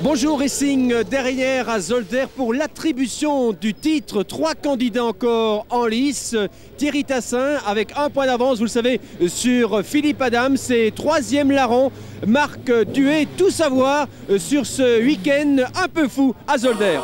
Bonjour Racing, derrière à Zolder pour l'attribution du titre. 3 candidats encore en lice. Thierry Tassin avec 1 point d'avance, vous le savez, sur Philippe Adams. Et 3e larron, Marc Duet. Tout savoir sur ce week-end un peu fou à Zolder.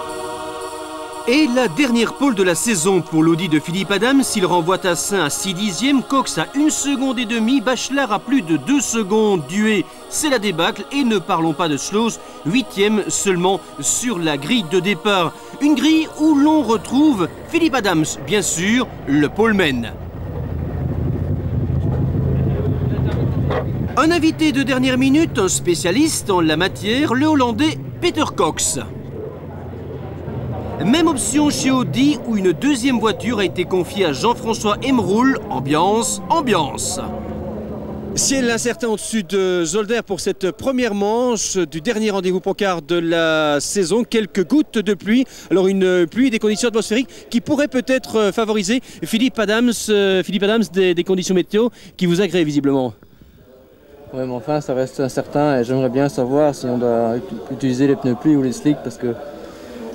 Et la dernière pole de la saison pour l'Audi de Philippe Adams, il renvoie Tassin à 6 dixièmes, Cox à 1 seconde et demie, Bachelard à plus de 2 secondes, Duet, c'est la débâcle et ne parlons pas de Sloos, 8e seulement sur la grille de départ. Une grille où l'on retrouve Philippe Adams, bien sûr, le poleman. Un invité de dernière minute, un spécialiste en la matière, le Hollandais Peter Cox. Même option chez Audi où une 2e voiture a été confiée à Jean-François Emerul. Ambiance, ambiance. Ciel incertain au-dessus de Zolder pour cette première manche du dernier rendez-vous Pancart de la saison. Quelques gouttes de pluie. Alors une pluie et des conditions atmosphériques qui pourraient peut-être favoriser Philippe Adams, des conditions météo qui vous agréent visiblement. Oui, mais enfin ça reste incertain et j'aimerais bien savoir si on doit utiliser les pneus pluie ou les slicks parce que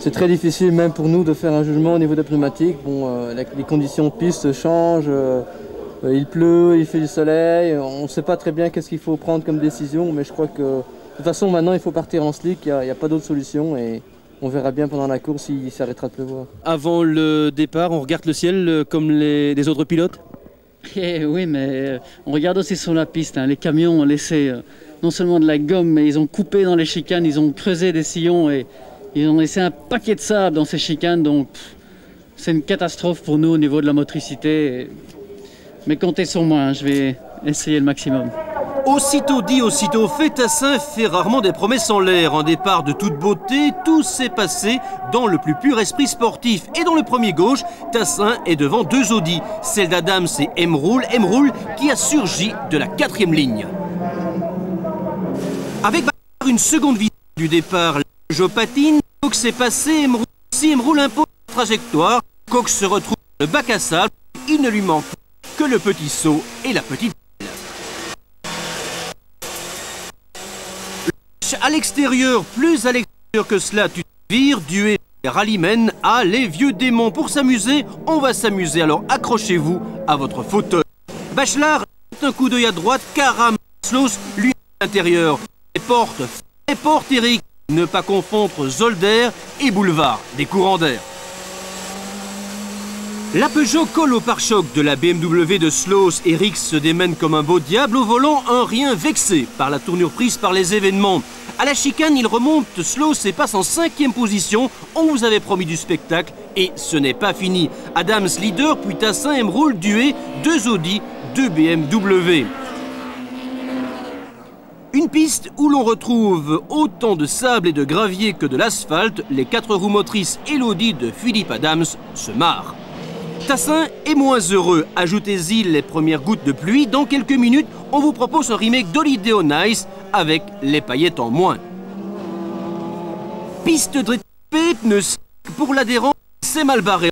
c'est très difficile même pour nous de faire un jugement au niveau des pneumatiques. Bon, les conditions de piste changent, il pleut, il fait du soleil, on ne sait pas très bien qu'est-ce qu'il faut prendre comme décision, mais je crois que de toute façon maintenant il faut partir en slick, il n'y a pas d'autre solution et on verra bien pendant la course s'il s'arrêtera de pleuvoir. Avant le départ, on regarde le ciel comme les autres pilotes? Oui, mais on regarde aussi sur la piste, hein. Les camions ont laissé non seulement de la gomme, mais ils ont coupé dans les chicanes, ils ont creusé des sillons et ils ont laissé un paquet de sable dans ces chicanes, donc c'est une catastrophe pour nous au niveau de la motricité. Mais comptez sur moi, hein, je vais essayer le maximum. Aussitôt dit, aussitôt fait, Tassin fait rarement des promesses en l'air. Un départ de toute beauté, tout s'est passé dans le plus pur esprit sportif. Et dans le premier gauche, Tassin est devant 2 Audi, celle d'Adams et Emerul qui a surgi de la 4e ligne. Avec une seconde vitesse du départ, Peugeot patine, Cox est passé, Emerul impose la trajectoire, Cox se retrouve dans le bac à sable, il ne lui manque que le petit saut et la petite pelle. À l'extérieur, plus à l'extérieur que cela, tu te vires, Duet et rallyman, ah les vieux démons, pour s'amuser, on va s'amuser, alors accrochez-vous à votre fauteuil. Bachelard, un coup d'œil à droite, Karam, Sloos, lui à l'intérieur, les portes Eric. Ne pas confondre Zolder et Boulevard des courants d'air. La Peugeot colle au pare-choc de la BMW de Sloos. Eric se démène comme un beau diable au volant, un rien vexé par la tournure prise par les événements. À la chicane, il remonte Sloos et passe en 5e position. On vous avait promis du spectacle et ce n'est pas fini. Adams leader, puis Tassin, Emerul, Duet, 2 Audi, 2 BMW. Une piste où l'on retrouve autant de sable et de gravier que de l'asphalte, les 4 roues motrices et l'Audi de Philippe Adams se marrent. Tassin est moins heureux, ajoutez-y les premières gouttes de pluie. Dans quelques minutes, on vous propose un remake d'Holiday on Ice avec les paillettes en moins. Piste de pneus pour l'adhérent, c'est mal barré.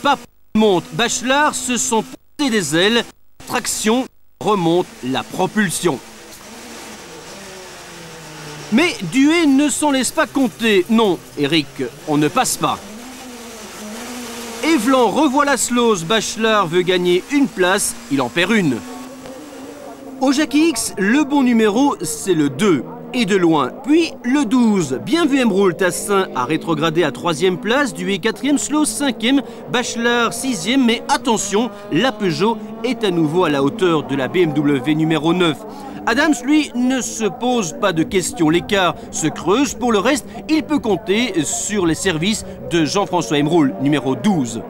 Pas monte, Bachelard se sont posés des ailes, traction, remonte la propulsion. Mais Duet ne s'en laisse pas compter. Non, Eric, on ne passe pas. Evlan revoit la Sloos. Bachelard veut gagner une place, il en perd une. Au Jackie X, le bon numéro, c'est le 2. Et de loin. Puis le 12. Bien vu Emerul, Tassin a rétrogradé à 3e place. Duet 4e, Sloos 5e, Bachelard 6e. Mais attention, la Peugeot est à nouveau à la hauteur de la BMW numéro 9. Adams, lui, ne se pose pas de questions. L'écart se creuse. Pour le reste, il peut compter sur les services de Jean-François Emerul, numéro 12.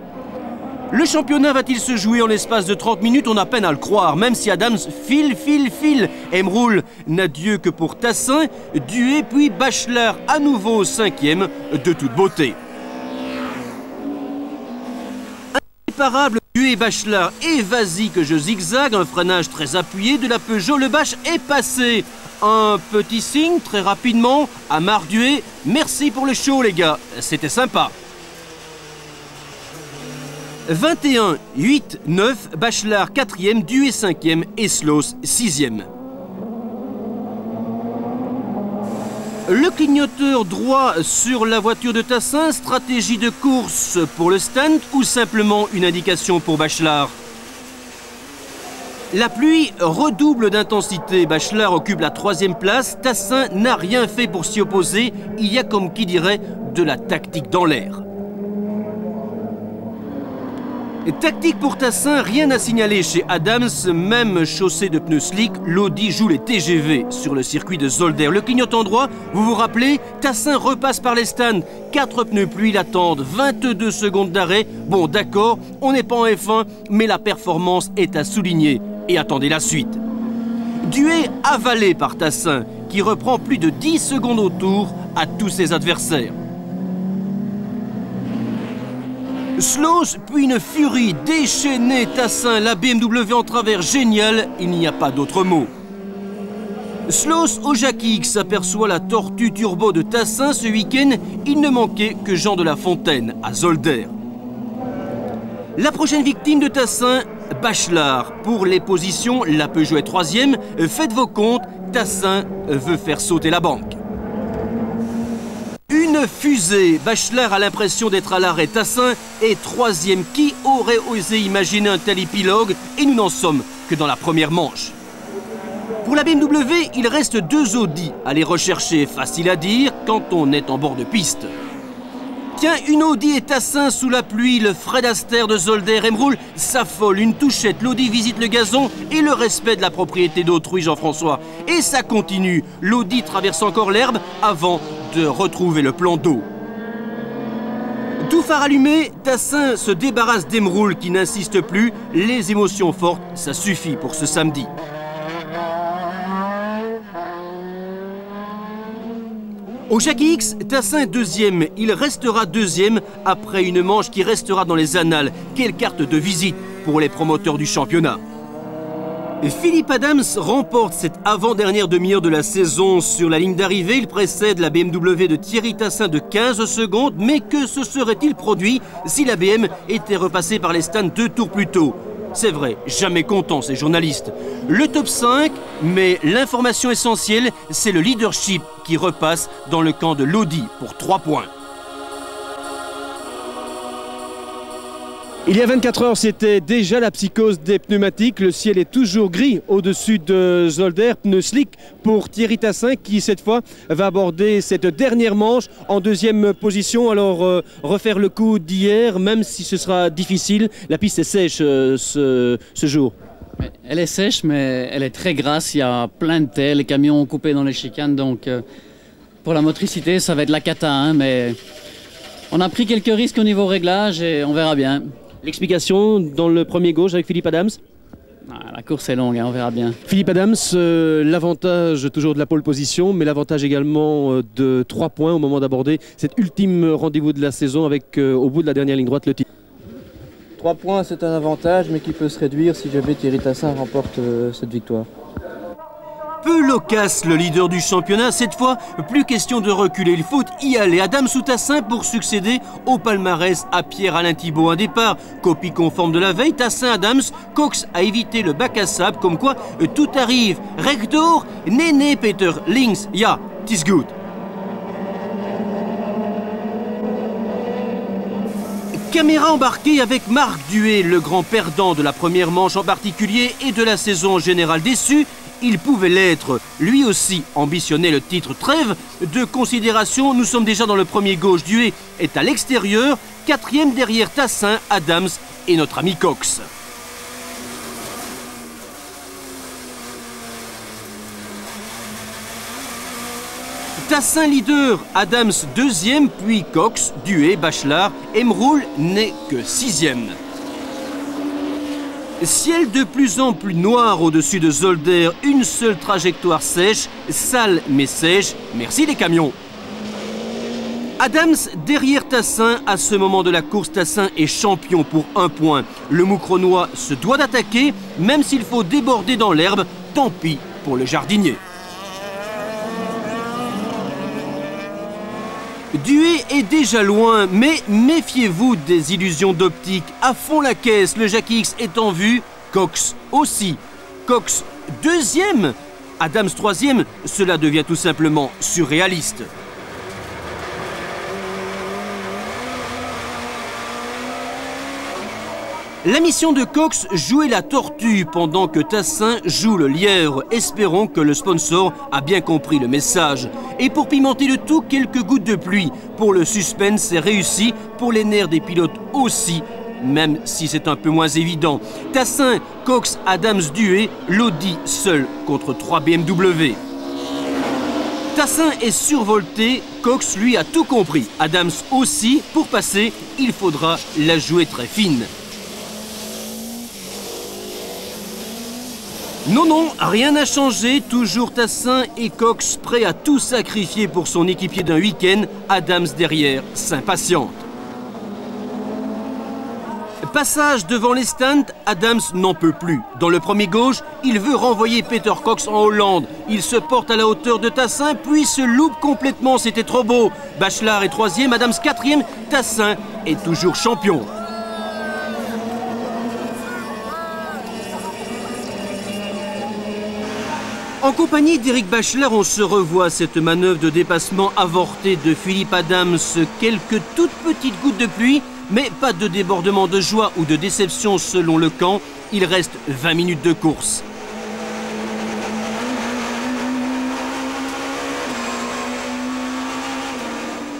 Le championnat va-t-il se jouer en l'espace de 30 minutes? On a peine à le croire, même si Adams file. Emerul n'a Dieu que pour Tassin, Duet, puis Bachelard à nouveau 5e, de toute beauté. Imparable, Duet et Bachelard, et vas-y que je zigzague, un freinage très appuyé de la Peugeot, le Bach est passé. Un petit signe très rapidement à Marc Duet. Merci pour le show les gars, c'était sympa. 21, 8, 9, Bachelard 4e, Duet 5e et Sloos 6e. Le clignoteur droit sur la voiture de Tassin, stratégie de course pour le stand ou simplement une indication pour Bachelard? La pluie redouble d'intensité. Bachelard occupe la 3e place. Tassin n'a rien fait pour s'y opposer. Il y a, comme qui dirait, de la tactique dans l'air. Tactique pour Tassin, rien à signaler chez Adams, même chaussée de pneus slick, l'Audi joue les TGV sur le circuit de Zolder. Le clignotant droit, vous vous rappelez, Tassin repasse par les stands, 4 pneus pluie l'attendent, 22 secondes d'arrêt. Bon d'accord, on n'est pas en F1, mais la performance est à souligner. Et attendez la suite. Dué avalé par Tassin, qui reprend plus de 10 secondes au tour à tous ses adversaires. Sloss, puis une furie déchaînée, Tassin, la BMW en travers, génial, il n'y a pas d'autre mot. Sloss au Jackie X aperçoit la tortue turbo de Tassin ce week-end, il ne manquait que Jean de La Fontaine à Zolder. La prochaine victime de Tassin, Bachelard. Pour les positions, la Peugeot est 3e, faites vos comptes, Tassin veut faire sauter la banque. Une fusée, Bachelard a l'impression d'être à l'arrêt, Tassin est 3e. Qui aurait osé imaginer un tel épilogue? Et nous n'en sommes que dans la première manche. Pour la BMW, il reste 2 Audi à les rechercher, facile à dire quand on est en bord de piste. Tiens, une Audi et Tassin sous la pluie, le Fred Astaire de Zolder, Emeraude s'affole, une touchette, l'Audi visite le gazon et le respect de la propriété d'autrui, Jean-François. Et ça continue, l'Audi traverse encore l'herbe avant de retrouver le plan d'eau. Tout phare allumé, Tassin se débarrasse d'Emeraude qui n'insiste plus, les émotions fortes, ça suffit pour ce samedi. Au Jackie X, Tassin est 2e. Il restera 2e après une manche qui restera dans les annales. Quelle carte de visite pour les promoteurs du championnat. Philippe Adams remporte cette avant-dernière demi-heure de la saison sur la ligne d'arrivée. Il précède la BMW de Thierry Tassin de 15 secondes. Mais que se serait-il produit si la BM était repassée par les stands 2 tours plus tôt? C'est vrai, jamais content ces journalistes. Le top 5, mais l'information essentielle, c'est le leadership qui repasse dans le camp de l'Audi pour 3 points. Il y a 24 heures, c'était déjà la psychose des pneumatiques. Le ciel est toujours gris au-dessus de Zolder. Pneu slick pour Thierry Tassin qui, cette fois, va aborder cette dernière manche en 2e position. Alors, refaire le coup d'hier, même si ce sera difficile. La piste est sèche ce jour. Elle est sèche, mais elle est très grasse. Il y a plein de tels, les camions ont coupé dans les chicanes. Donc, pour la motricité, ça va être la cata. Hein, mais on a pris quelques risques au niveau réglage et on verra bien. L'explication dans le premier gauche avec Philippe Adams? La course est longue, hein, on verra bien. Philippe Adams, l'avantage toujours de la pole position, mais l'avantage également de 3 points au moment d'aborder cet ultime rendez-vous de la saison avec au bout de la dernière ligne droite le titre. 3 points, c'est un avantage, mais qui peut se réduire si jamais Thierry Tassin remporte cette victoire. Peu loquace le leader du championnat, cette fois plus question de reculer, il faut y aller. Adams ou Tassin pour succéder au palmarès à Pierre-Alain Thibault. Un départ copie conforme de la veille, Tassin, Adams, Cox a évité le bac à sable, comme quoi tout arrive. Rector, Néné, Peter, links, ja, tis gut. Caméra embarquée avec Marc Dué, le grand perdant de la première manche en particulier et de la saison en général. Déçu, il pouvait l'être. Lui aussi ambitionnait le titre. Trêve de considération, nous sommes déjà dans le premier gauche. Dué est à l'extérieur, 4e derrière Tassin, Adams et notre ami Cox. Tassin leader, Adams 2e, puis Cox, Dué, Bachelard, Emeraude n'est que 6e. Ciel de plus en plus noir au-dessus de Zolder, une seule trajectoire sèche, sale mais sèche, merci les camions. Adams derrière Tassin, à ce moment de la course, Tassin est champion pour 1 point. Le Moucronois se doit d'attaquer, même s'il faut déborder dans l'herbe, tant pis pour le jardinier. Dué est déjà loin, mais méfiez-vous des illusions d'optique. À fond la caisse, le Jackie X est en vue, Cox aussi. Cox 2e, Adams 3e, cela devient tout simplement surréaliste. La mission de Cox, jouer la tortue pendant que Tassin joue le lièvre. Espérons que le sponsor a bien compris le message. Et pour pimenter le tout, quelques gouttes de pluie. Pour le suspense, c'est réussi. Pour les nerfs des pilotes aussi, même si c'est un peu moins évident. Tassin, Cox, Adams dué, l'Audi seul contre 3 BMW. Tassin est survolté, Cox lui a tout compris. Adams aussi, pour passer, il faudra la jouer très fine. Non, non, rien n'a changé, toujours Tassin et Cox prêts à tout sacrifier pour son équipier d'un week-end, Adams derrière s'impatiente. Passage devant les stands, Adams n'en peut plus. Dans le premier gauche, il veut renvoyer Peter Cox en Hollande. Il se porte à la hauteur de Tassin, puis se loupe complètement, c'était trop beau. Bachelard est 3e, Adams 4e, Tassin est toujours champion. En compagnie d'Éric Bachelard, on se revoit cette manœuvre de dépassement avortée de Philippe Adams. Quelques toutes petites gouttes de pluie, mais pas de débordement de joie ou de déception selon le camp. Il reste 20 minutes de course.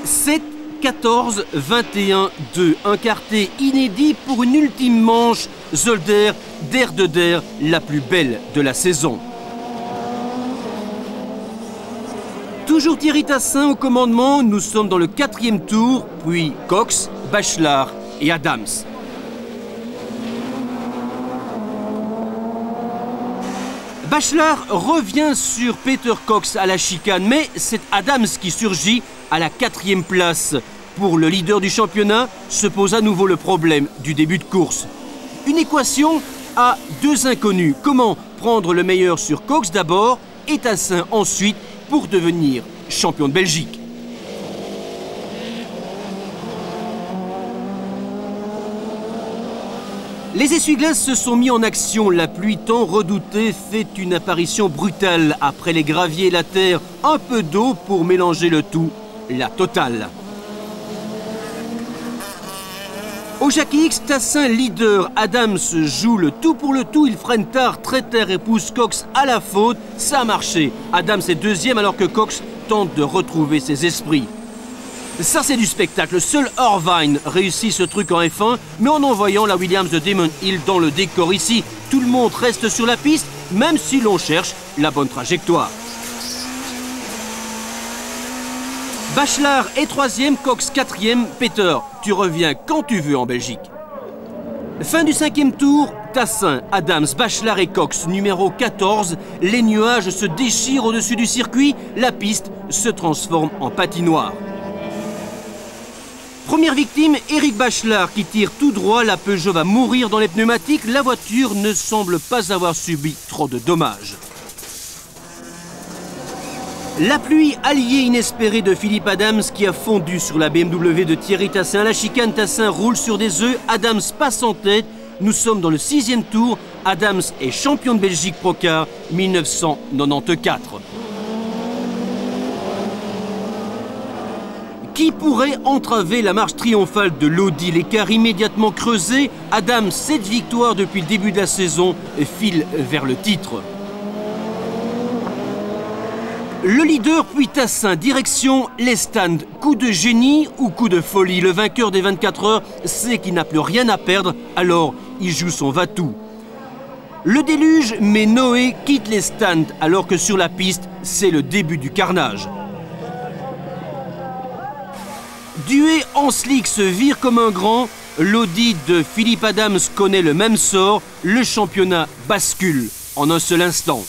« 7, 14, 21, 2. Un quartet inédit pour une ultime manche. Zolder, Der de Der, la plus belle de la saison. » Toujours Thierry Tassin au commandement, nous sommes dans le 4e tour, puis Cox, Bachelard et Adams. Bachelard revient sur Peter Cox à la chicane, mais c'est Adams qui surgit à la 4e place. Pour le leader du championnat, se pose à nouveau le problème du début de course. Une équation à 2 inconnus. Comment prendre le meilleur sur Cox d'abord et Tassin ensuite pour devenir champion de Belgique. Les essuie-glaces se sont mis en action. La pluie tant redoutée fait une apparition brutale. Après les graviers et la terre, un peu d'eau pour mélanger le tout. La totale. Au Jackie X, Tassin leader, Adams joue le tout pour le tout, il freine tard, très terre et pousse Cox à la faute, ça a marché. Adams est 2e alors que Cox tente de retrouver ses esprits. Ça c'est du spectacle, seul Irvine réussit ce truc en F1, mais en envoyant la Williams de Damon Hill dans le décor ici. Tout le monde reste sur la piste, même si l'on cherche la bonne trajectoire. Bachelard est 3e, Cox 4e, Peter, tu reviens quand tu veux en Belgique. Fin du 5e tour, Tassin, Adams, Bachelard et Cox, numéro 14. Les nuages se déchirent au-dessus du circuit, la piste se transforme en patinoire. Première victime, Éric Bachelard qui tire tout droit, la Peugeot va mourir dans les pneumatiques, la voiture ne semble pas avoir subi trop de dommages. La pluie alliée inespérée de Philippe Adams qui a fondu sur la BMW de Thierry Tassin. La chicane, Tassin roule sur des œufs, Adams passe en tête. Nous sommes dans le 6e tour. Adams est champion de Belgique Procar 1994. Qui pourrait entraver la marche triomphale de l'Audi? L'écart immédiatement creusé. Adams, 7 victoires depuis le début de la saison, file vers le titre. Le leader puis Tassin, direction les stands. Coup de génie ou coup de folie? Le vainqueur des 24 heures sait qu'il n'a plus rien à perdre, alors il joue son va-tout. Le déluge, mais Noé quitte les stands alors que sur la piste, c'est le début du carnage. Dué en slick se vire comme un grand. L'Audi de Philippe Adams connaît le même sort. Le championnat bascule en un seul instant.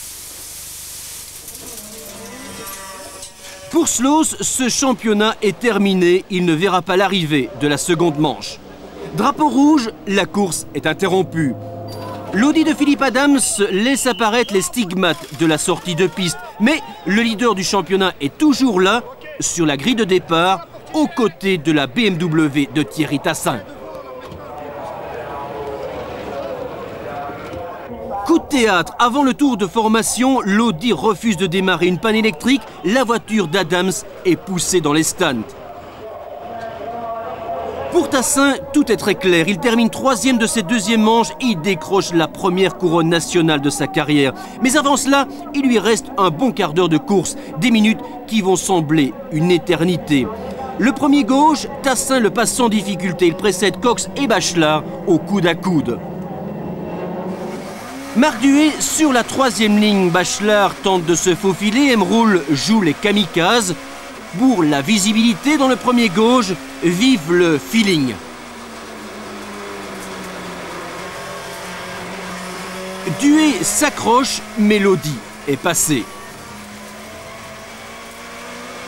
Pour Sloos, ce championnat est terminé. Il ne verra pas l'arrivée de la seconde manche. Drapeau rouge, la course est interrompue. L'Audi de Philippe Adams laisse apparaître les stigmates de la sortie de piste. Mais le leader du championnat est toujours là, sur la grille de départ, aux côtés de la BMW de Thierry Tassin. Coup de théâtre, avant le tour de formation, l'Audi refuse de démarrer une panne électrique, la voiture d'Adams est poussée dans les stands. Pour Tassin, tout est très clair. Il termine 3e de ses deuxièmes manches et il décroche la première couronne nationale de sa carrière. Mais avant cela, il lui reste un bon quart d'heure de course, des minutes qui vont sembler une éternité. Le premier gauche, Tassin le passe sans difficulté. Il précède Cox et Bachelard au coude à coude. Marc Duhet sur la 3e ligne. Bachelard tente de se faufiler. Emroul joue les kamikazes. Pour la visibilité dans le premier gauche, vive le feeling. Duhet s'accroche, mais l'Audi est passé.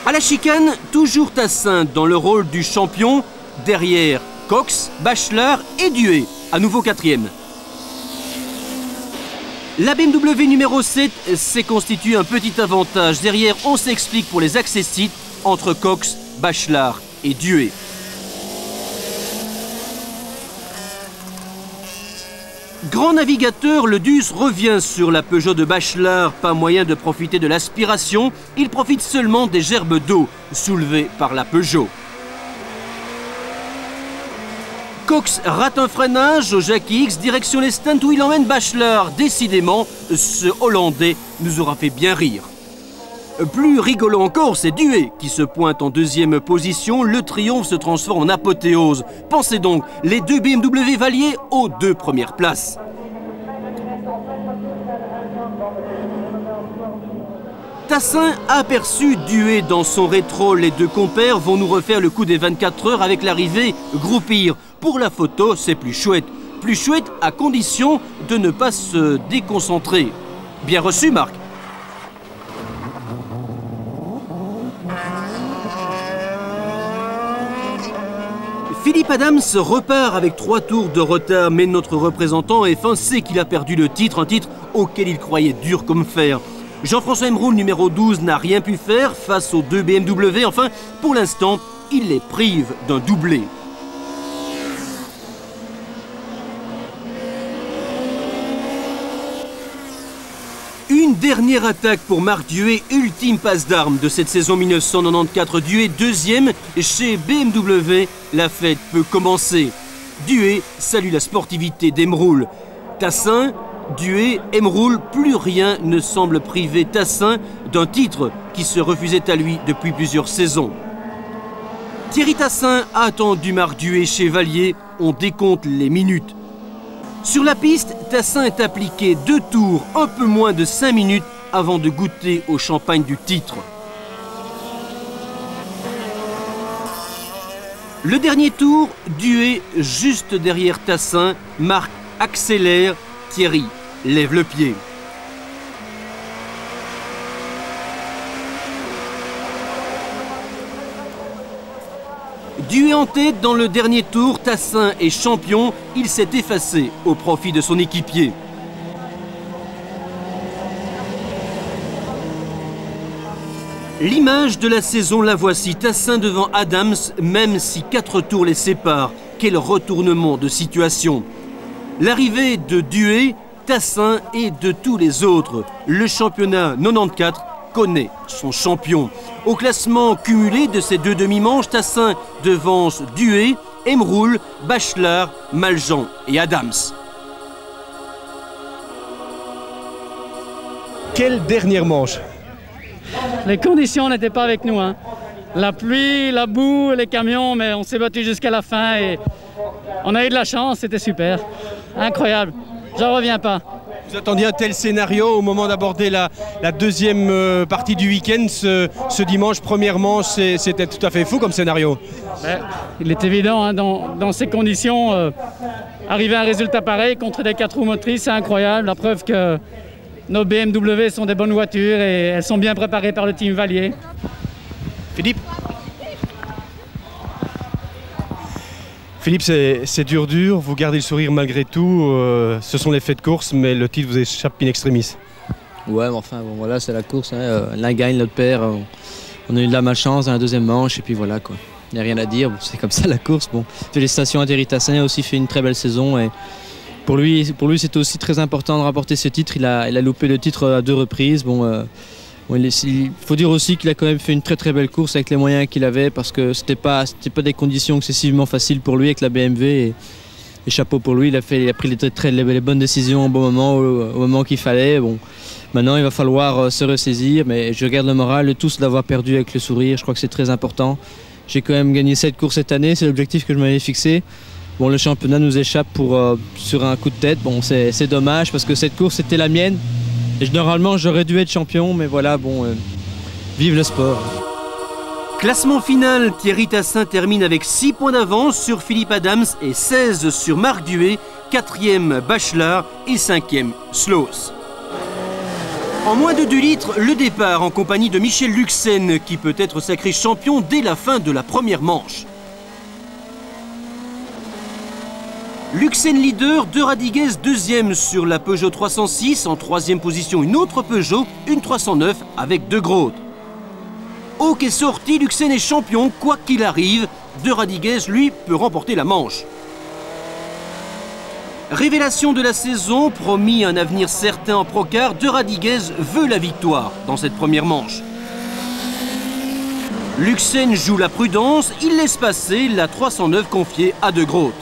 À la chicane, toujours Tassin dans le rôle du champion. Derrière, Cox, Bachelard et Duhet, à nouveau 4e. La BMW numéro 7 s'est constitué un petit avantage. Derrière, on s'explique pour les accessites entre Cox, Bachelard et Duhet. Grand navigateur, le DUS revient sur la Peugeot de Bachelard. Pas moyen de profiter de l'aspiration. Il profite seulement des gerbes d'eau soulevées par la Peugeot. Cox rate un freinage au Jackie X, direction les stands où il emmène Bachelard. Décidément, ce Hollandais nous aura fait bien rire. Plus rigolo encore, c'est Duhet qui se pointe en 2e position. Le triomphe se transforme en apothéose. Pensez donc, les 2 BMW Valier aux 2 premières places. Tassin a aperçu Duhet dans son rétro. Les 2 compères vont nous refaire le coup des 24 heures avec l'arrivée groupir. Pour la photo, c'est plus chouette. Plus chouette à condition de ne pas se déconcentrer. Bien reçu, Marc. Philippe Adams repart avec 3 tours de retard, mais notre représentant F1 sait qu'il a perdu le titre, un titre auquel il croyait dur comme fer. Jean-François Emroul, numéro 12, n'a rien pu faire face aux 2 BMW. Enfin, pour l'instant, il les prive d'un doublé. Une dernière attaque pour Marc Duhet, ultime passe d'armes de cette saison 1994. Duhet 2e chez BMW, la fête peut commencer. Duhet salue la sportivité d'Emroul. Tassin, Duhet, Emroul, plus rien ne semble priver Tassin d'un titre qui se refusait à lui depuis plusieurs saisons. Thierry Tassin a attendu Marc Duhet chez Valier, on décompte les minutes. Sur la piste, Tassin est appliqué 2 tours, un peu moins de 5 minutes avant de goûter au champagne du titre. Le dernier tour, Duhet juste derrière Tassin, Marc accélère, Thierry lève le pied. Duhet en tête dans le dernier tour, Tassin est champion, il s'est effacé au profit de son équipier. L'image de la saison, la voici, Tassin devant Adams, même si 4 tours les séparent. Quel retournement de situation. L'arrivée de Duhet, Tassin et de tous les autres. Le championnat 94 connaît son champion. Au classement cumulé de ces 2 demi-manches, Tassin devance Duhet, Emroul, Bachelard, Maljean et Adams. Quelle dernière manche! Les conditions n'étaient pas avec nous, hein. La pluie, la boue, les camions, mais on s'est battu jusqu'à la fin et on a eu de la chance, c'était super. Incroyable, j'en reviens pas. Vous attendiez un tel scénario au moment d'aborder la deuxième partie du week-end, ce dimanche, première manche, c'était tout à fait fou comme scénario. Il est évident, hein, dans ces conditions, arriver à un résultat pareil contre des 4 roues motrices, c'est incroyable. La preuve que nos BMW sont des bonnes voitures et elles sont bien préparées par le team Valier. Philippe, c'est dur, vous gardez le sourire malgré tout, ce sont les faits de course, mais le titre vous échappe in extremis. Ouais, mais enfin, bon, voilà, c'est la course, hein. L'un gagne, l'autre perd, on a eu de la malchance dans la deuxième manche, et puis voilà, quoi. Il n'y a rien à dire, c'est comme ça la course. Bon, félicitations à Thierry Tassin, il a aussi fait une très belle saison, et pour lui c'était aussi très important de rapporter ce titre. Il a loupé le titre à 2 reprises. Il faut dire aussi qu'il a quand même fait une très très belle course avec les moyens qu'il avait, parce que c'était pas des conditions excessivement faciles pour lui avec la BMW. Et chapeau pour lui, il a pris les bonnes décisions au bon moment, au moment qu'il fallait. Bon, maintenant il va falloir se ressaisir, mais je regarde le moral de tous d'avoir perdu avec le sourire. Je crois que c'est très important. J'ai quand même gagné 7 courses cette année, c'est l'objectif que je m'avais fixé. Bon, le championnat nous échappe sur un coup de tête. Bon, c'est dommage parce que cette course c'était la mienne. Et normalement j'aurais dû être champion, mais voilà, vive le sport. Classement final, Thierry Tassin termine avec 6 points d'avance sur Philippe Adams et 16 sur Marc Duet, 4e Bachelard et 5e Sloos. En moins de 2 litres, le départ en compagnie de Michel Luxen qui peut être sacré champion dès la fin de la première manche. Luxen leader, De Radiguez 2e sur la Peugeot 306, en 3e position une autre Peugeot, une 309 avec De Groot. Hawk est sorti, Luxen est champion, quoi qu'il arrive, De Radiguez lui peut remporter la manche. Révélation de la saison, promis un avenir certain en Procar, De Radiguez veut la victoire dans cette première manche. Luxen joue la prudence, il laisse passer la 309 confiée à De Groot.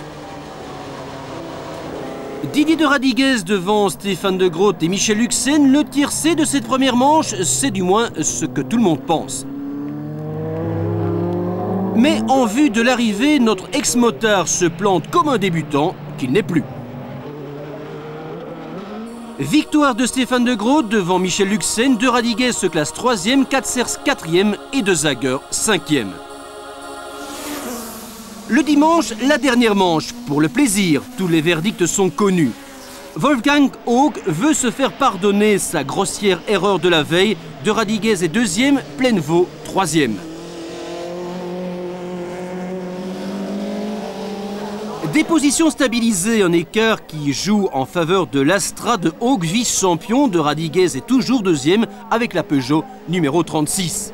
Didier De Radiguez devant Stéphane De Groot et Michel Luxen, le tiercé de cette première manche, c'est du moins ce que tout le monde pense. Mais en vue de l'arrivée, notre ex-motard se plante comme un débutant qu'il n'est plus. Victoire de Stéphane De Groot devant Michel Luxen, De Radiguez se classe 3e, Katsers 4e et De Zager 5e. Le dimanche, la dernière manche. Pour le plaisir, tous les verdicts sont connus. Wolfgang Hawk veut se faire pardonner sa grossière erreur de la veille. De Radiguez est 2e, Plainevaux 3e. Des positions stabilisées, un écart qui joue en faveur de l'Astra de Hawk, vice-champion. De Radiguez est toujours 2e avec la Peugeot numéro 36.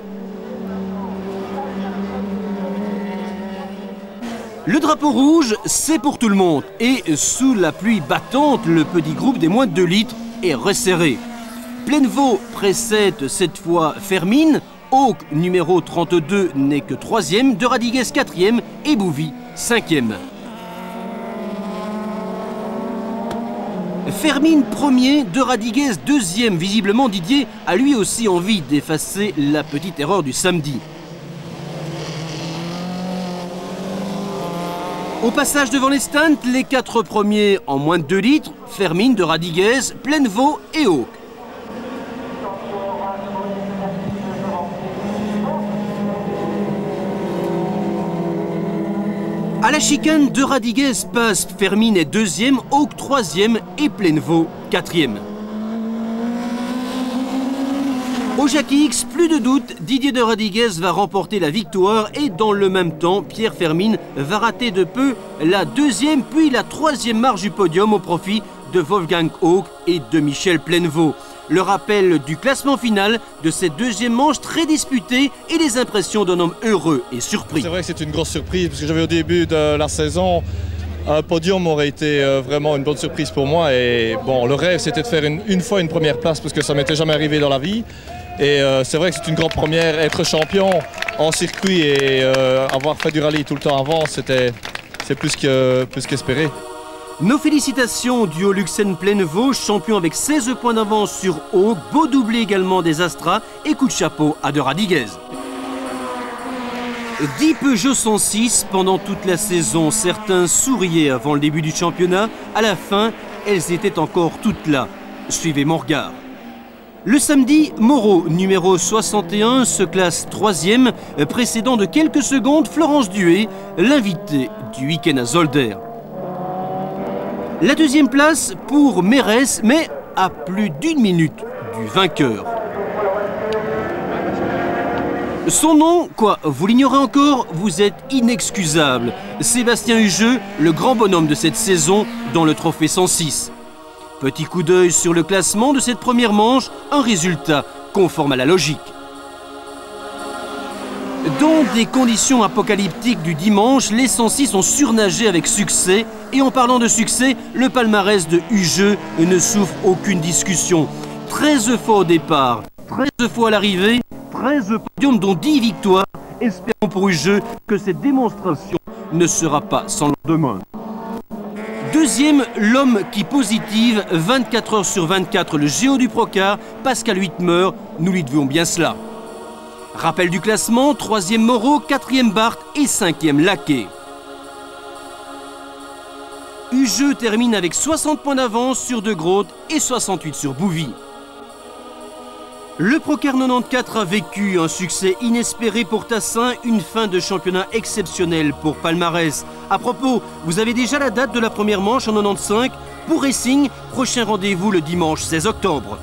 Le drapeau rouge, c'est pour tout le monde. Et sous la pluie battante, le petit groupe des moins de 2 litres est resserré. Plainevaux précède cette fois Fermine. Hawk, numéro 32, n'est que 3e. De Radiguez 4e et Bouvy 5e. Fermine 1er, De Radiguez 2e. Visiblement, Didier a lui aussi envie d'effacer la petite erreur du samedi. Au passage devant les stands, les 4 premiers en moins de 2 litres, Fermine, De Radiguez, Plainevaux et Hawk. À la chicane, De Radiguez passe, Fermine est 2e, Hawk 3e et Plainevaux 4e. Au Jackie X, plus de doute, Didier De Radiguez va remporter la victoire et dans le même temps, Pierre Fermine va rater de peu la 2e puis la 3e marche du podium au profit de Wolfgang Hawk et de Michel Plainevaux. Le rappel du classement final de cette 2e manche très disputée et les impressions d'un homme heureux et surpris. C'est vrai que c'est une grosse surprise parce que j'avais au début de la saison un podium aurait été vraiment une bonne surprise pour moi et bon, le rêve c'était de faire une fois une première place parce que ça m'était jamais arrivé dans la vie. Et c'est vrai que c'est une grande première, être champion en circuit et avoir fait du rallye tout le temps avant, c'est plus qu'espéré. Nos félicitations du haut Luxen Plainevaux, champion avec 16 points d'avance sur Hawk, beau doublé également des Astra et coup de chapeau à De Radiguez. 10 Peugeot 106 pendant toute la saison, certains souriaient avant le début du championnat, à la fin, elles étaient encore toutes là. Suivez mon regard. Le samedi, Moreau, numéro 61, se classe 3e, précédant de quelques secondes Florence Duet, l'invité du week-end à Zolder. La 2e place pour Mérès, mais à plus d'1 minute du vainqueur. Son nom, quoi, vous l'ignorez encore? Vous êtes inexcusable. Sébastien Hugeux, le grand bonhomme de cette saison dans le trophée 106. Petit coup d'œil sur le classement de cette première manche, un résultat conforme à la logique. Dans des conditions apocalyptiques du dimanche, les 106 ont surnagé avec succès. Et en parlant de succès, le palmarès de UGE ne souffre aucune discussion. 13 fois au départ, 13 fois à l'arrivée, 13 podiums dont 10 victoires. Espérons pour UGE que cette démonstration ne sera pas sans lendemain. Deuxième, l'homme qui positive 24 heures sur 24 le géo du Procar, Pascal Huitmer, nous lui devions bien cela. Rappel du classement, 3e Moreau, 4e Barthes et 5e Laquet. UGE termine avec 60 points d'avance sur De Groot et 68 sur Bouvy. Le Procar 94 a vécu un succès inespéré pour Tassin, une fin de championnat exceptionnelle pour Palmarès. À propos, vous avez déjà la date de la première manche en 95 pour Racing, prochain rendez-vous le dimanche 16 octobre.